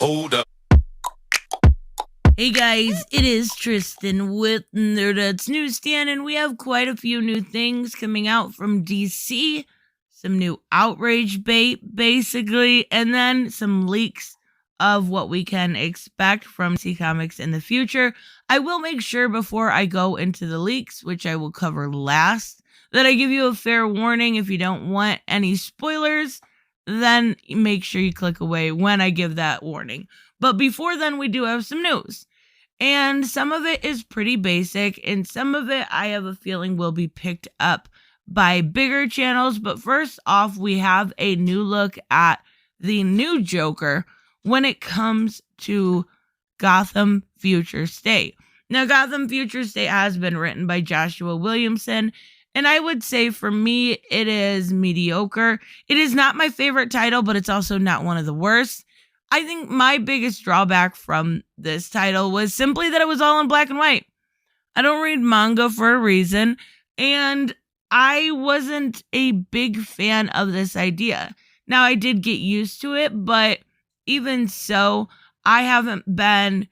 Hold up. Hey guys, it is Tristan with Nerdets Newsstand, and we have quite a few new things coming out from DC. Some new outrage bait, basically, and then some leaks of what we can expect from DC Comics in the future. I will make sure before I go into the leaks, which I will cover last, that I give you a fair warning. If you don't want any spoilers, then make sure you click away when I give that warning. But before then, we do have some news. And some of it is pretty basic, and some of it I have a feeling will be picked up by bigger channels. But first off, we have a new look at the new Joker when it comes to Gotham Future State. Now, Gotham Future State has been written by Joshua Williamson, and I would say for me, it is mediocre. It is not my favorite title, but it's also not one of the worst. I think my biggest drawback from this title was simply that it was all in black and white. I don't read manga for a reason, and I wasn't a big fan of this idea. Now, I did get used to it, but even so, I haven't been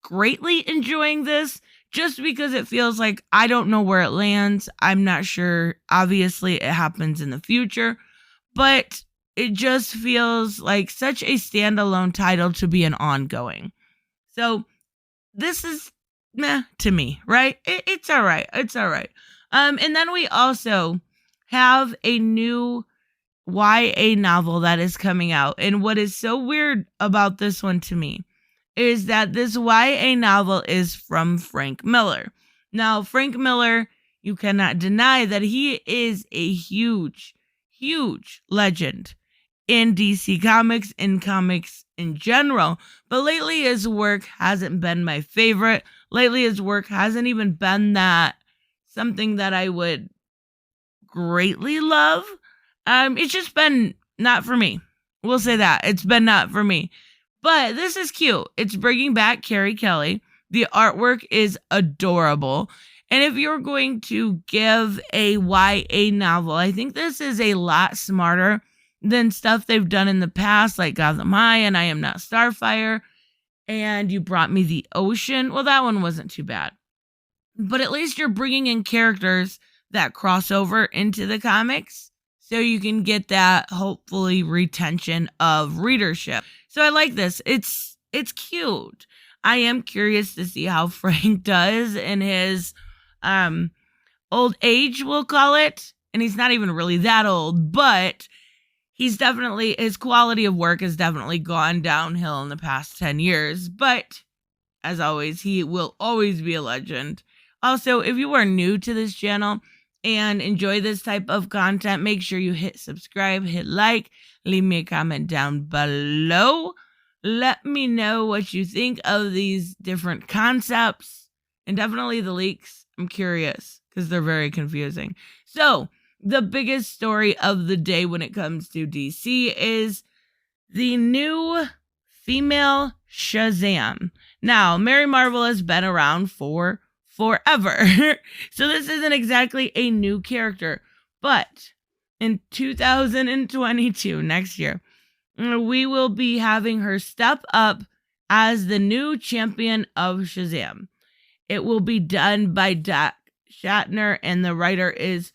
greatly enjoying this just because it feels like I don't know where it lands. I'm not sure. Obviously, it happens in the future, but it just feels like such a standalone title to be an ongoing. So this is meh to me, right? It's all right. It's all right. And then we also have a new YA novel that is coming out. And what is so weird about this one to me is that this YA novel is from Frank Miller. Now, Frank Miller, you cannot deny that he is a huge legend in DC Comics, in comics in general. But lately his work hasn't been my favorite. Lately his work hasn't even been that something that I would greatly love. It's just been not for me. We'll say that. It's been not for me. But this is cute. It's bringing back Carrie Kelly. The artwork is adorable. And if you're going to give a YA novel, I think this is a lot smarter than stuff they've done in the past, like Gotham High and I Am Not Starfire, and You Brought Me the Ocean. Well, that one wasn't too bad. But at least you're bringing in characters that cross over into the comics, so you can get that, hopefully, retention of readership. So I like this. It's cute. I am curious to see how Frank does in his old age, we'll call it. And he's not even really that old, but his quality of work has definitely gone downhill in the past 10 years. But as always, he will always be a legend. Also, if you are new to this channel and enjoy this type of content, make sure you hit subscribe, hit like, leave me a comment down below. Let me know what you think of these different concepts and definitely the leaks. I'm curious because they're very confusing. So, the biggest story of the day when it comes to DC is the new female Shazam. Now, Mary Marvel has been around for forever. So this isn't exactly a new character. But in 2022, next year, we will be having her step up as the new champion of Shazam. It will be done by Doc Shatner, and the writer is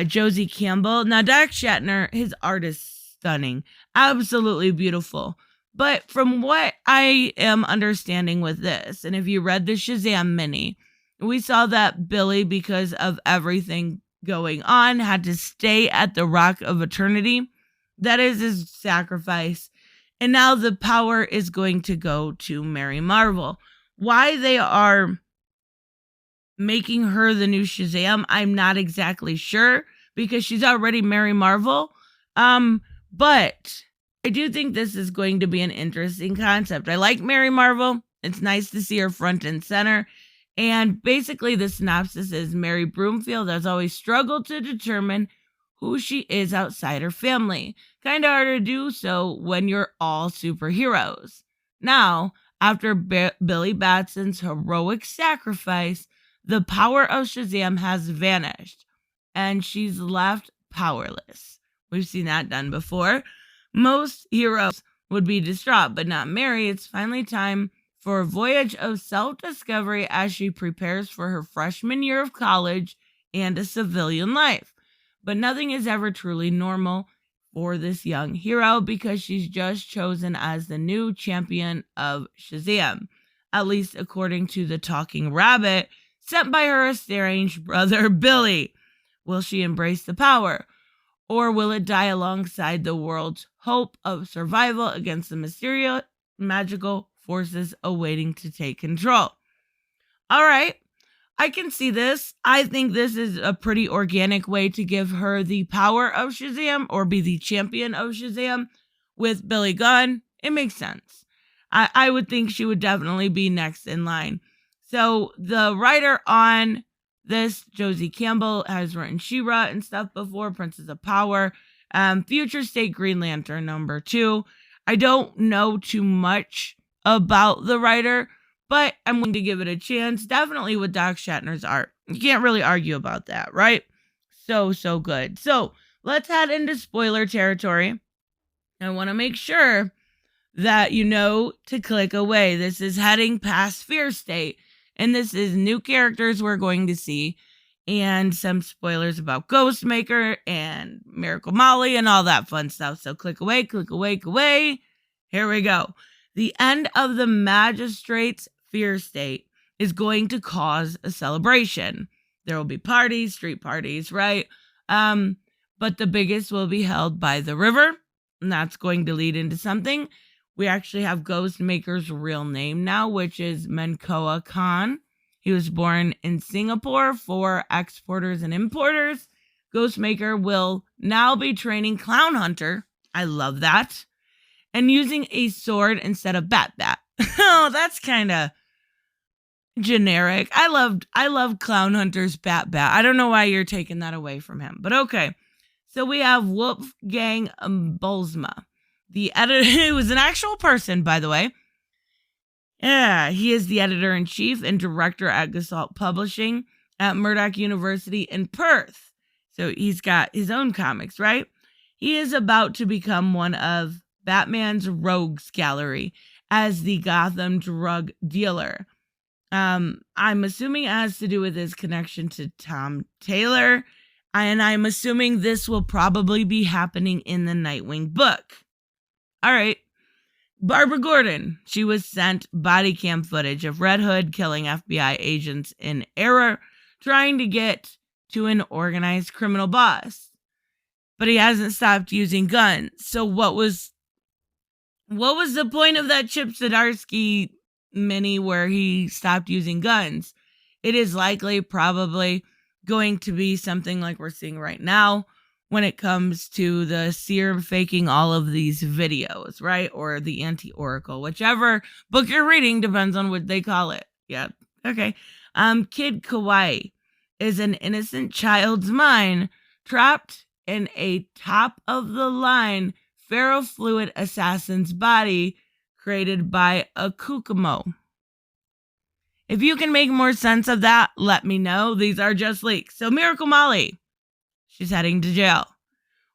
Josie Campbell. Now, Doc Shatner, his art is stunning. Absolutely beautiful. But from what I am understanding with this, and if you read the Shazam mini, we saw that Billy, because of everything going on, had to stay at the Rock of Eternity. That is his sacrifice. And now the power is going to go to Mary Marvel. Why they are making her the new Shazam, I'm not exactly sure, because she's already Mary Marvel. But I do think this is going to be an interesting concept. I like Mary Marvel. It's nice to see her front and center. And basically the synopsis is Mary Broomfield has always struggled to determine who she is outside her family. Kind of hard to do so when you're all superheroes. Now, after Billy Batson's heroic sacrifice, the power of Shazam has vanished, and she's left powerless. We've seen that done before. Most heroes would be distraught, but not Mary. It's finally time for a voyage of self-discovery as she prepares for her freshman year of college and a civilian life. But nothing is ever truly normal for this young hero because she's just chosen as the new champion of Shazam, at least according to the talking rabbit sent by her estranged brother Billy. Will she embrace the power, or will it die alongside the world's hope of survival against the mysterious magical forces awaiting to take control? All right, I can see this. I think this is a pretty organic way to give her the power of Shazam or be the champion of Shazam with Billy gone. It makes sense. I would think she would definitely be next in line. So the writer on this, Josie Campbell, has written She-Ra and stuff before, Princess of Power, Future State Green Lantern #2. I don't know too much about the writer, but I'm going to give it a chance. Definitely with Doc Shatner's art. You can't really argue about that, right? So good. So let's head into spoiler territory. I want to make sure that you know to click away. This is heading past Fear State, and this is new characters we're going to see, and some spoilers about Ghostmaker and Miracle Molly and all that fun stuff. So click away, click away, click away. Here we go. The end of the Magistrate's Fear State is going to cause a celebration. There will be parties, street parties, right? But the biggest will be held by the river, and that's going to lead into something. We actually have Ghostmaker's real name now, which is Menkoa Khan. He was born in Singapore for exporters and importers. Ghostmaker will now be training Clown Hunter. I love that. And using a sword instead of bat. Oh, that's kind of generic. I love Clown Hunter's bat. I don't know why you're taking that away from him, but okay. So we have Wolfgang Bolzma. The editor, who was an actual person, by the way. Yeah, he is the editor-in-chief and director at Gestalt Publishing at Murdoch University in Perth. So he's got his own comics, right? He is about to become one of Batman's rogues gallery as the Gotham drug dealer. I'm assuming it has to do with his connection to Tom Taylor, and I'm assuming this will probably be happening in the Nightwing book. All right. Barbara Gordon. She was sent body cam footage of Red Hood killing FBI agents in error, trying to get to an organized criminal boss. But he hasn't stopped using guns. So what was the point of that Chip Zdarsky mini where he stopped using guns? It is likely probably going to be something like we're seeing right now, when it comes to the serum faking all of these videos, right? Or the anti-oracle, whichever book you're reading depends on what they call it. Yeah. Okay. Kid Kawaii is an innocent child's mind trapped in a top-of-the-line ferrofluid assassin's body created by a Kukumo. If you can make more sense of that, let me know. These are just leaks. So Miracle Molly, she's heading to jail.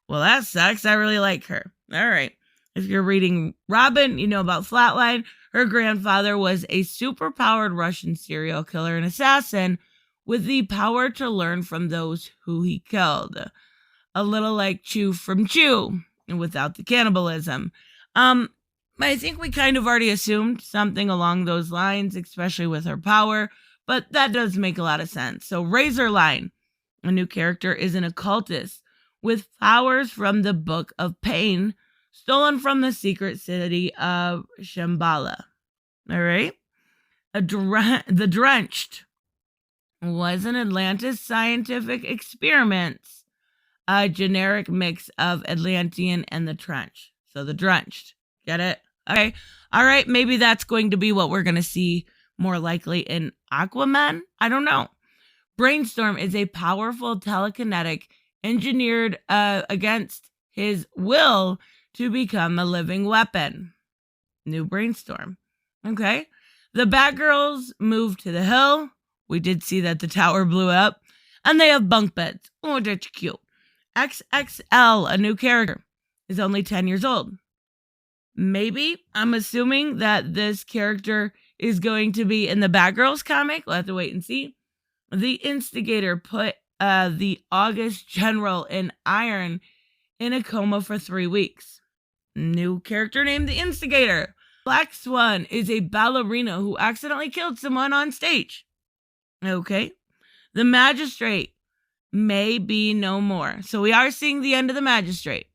Well, that sucks. I really like her. All right. If you're reading Robin, you know about Flatline. Her grandfather was a super-powered Russian serial killer and assassin with the power to learn from those who he killed. A little like Chew from Chew, and without the cannibalism. I think we kind of already assumed something along those lines, especially with her power, but that does make a lot of sense. So Razorline, a new character, is an occultist with powers from the Book of Pain, stolen from the secret city of Shambhala. All right? The Drenched was an Atlantis scientific experiment, a generic mix of Atlantean and the Trench. So the Drenched. Get it? Okay. All right. Maybe that's going to be what we're going to see more likely in Aquaman. I don't know. Brainstorm is a powerful telekinetic engineered against his will to become a living weapon. New Brainstorm. Okay. The Batgirls moved to the hill. We did see that the tower blew up. And they have bunk beds. Oh, that's cute. XXL, a new character, is only 10 years old. Maybe. I'm assuming that this character is going to be in the Batgirls comic. We'll have to wait and see. The Instigator put the August General in Iron in a coma for 3 weeks. New character named the Instigator. Black Swan is a ballerina who accidentally killed someone on stage. Okay. The Magistrate may be no more. So we are seeing the end of the Magistrate.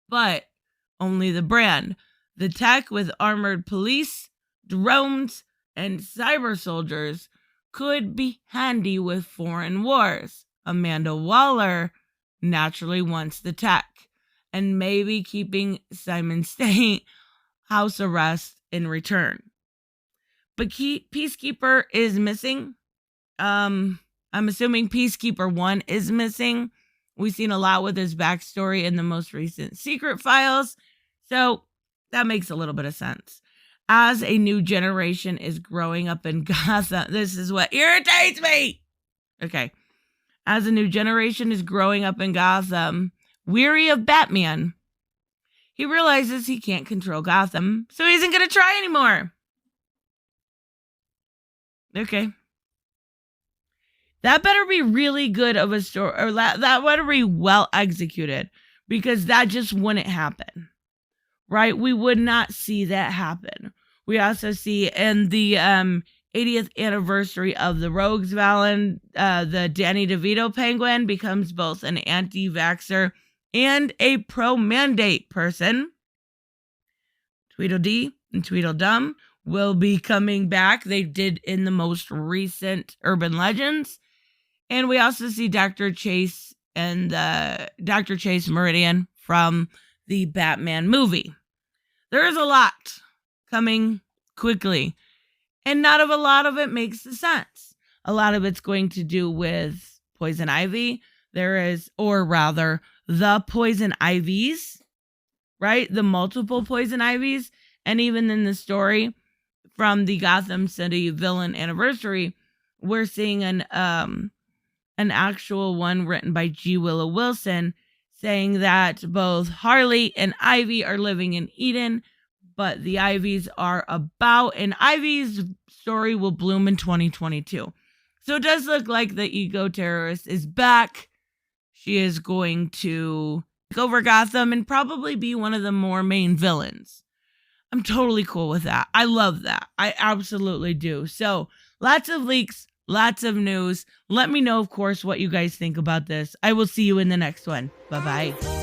But only the brand. The tech with armored police, drones, and cyber soldiers could be handy with foreign wars. Amanda Waller naturally wants the tech, and maybe keeping Simon State house arrest in return. But Peacekeeper is missing. I'm assuming Peacekeeper 1 is missing. We've seen a lot with his backstory in the most recent Secret Files, so that makes a little bit of sense. As a new generation is growing up in Gotham, this is what irritates me. Okay. As a new generation is growing up in Gotham, weary of Batman, he realizes he can't control Gotham, so he isn't going to try anymore. Okay. That better be really good of a story, or that better be well executed, because that just wouldn't happen. Right? We would not see that happen. We also see in the 80th anniversary of the Rogues Valin, the Danny DeVito Penguin becomes both an anti-vaxxer and a pro-mandate person. Tweedledee and Tweedledum will be coming back. They did in the most recent Urban Legends. And we also see Dr. Chase and Dr. Chase Meridian from the Batman movie. There is a lot coming quickly, and not a lot of it makes sense. A lot of it's going to do with Poison Ivy. There is, or rather, the Poison Ivies, right? The multiple Poison Ivies. And even in the story from the Gotham City Villain Anniversary, we're seeing an actual one written by G. Willow Wilson saying that both Harley and Ivy are living in Eden, but the Ivies are about, and Ivy's story will bloom in 2022. So it does look like the Ego Terrorist is back. She is going to take over Gotham and probably be one of the more main villains. I'm totally cool with that. I love that. I absolutely do. So lots of leaks, lots of news. Let me know, of course, what you guys think about this. I will see you in the next one. Bye-bye.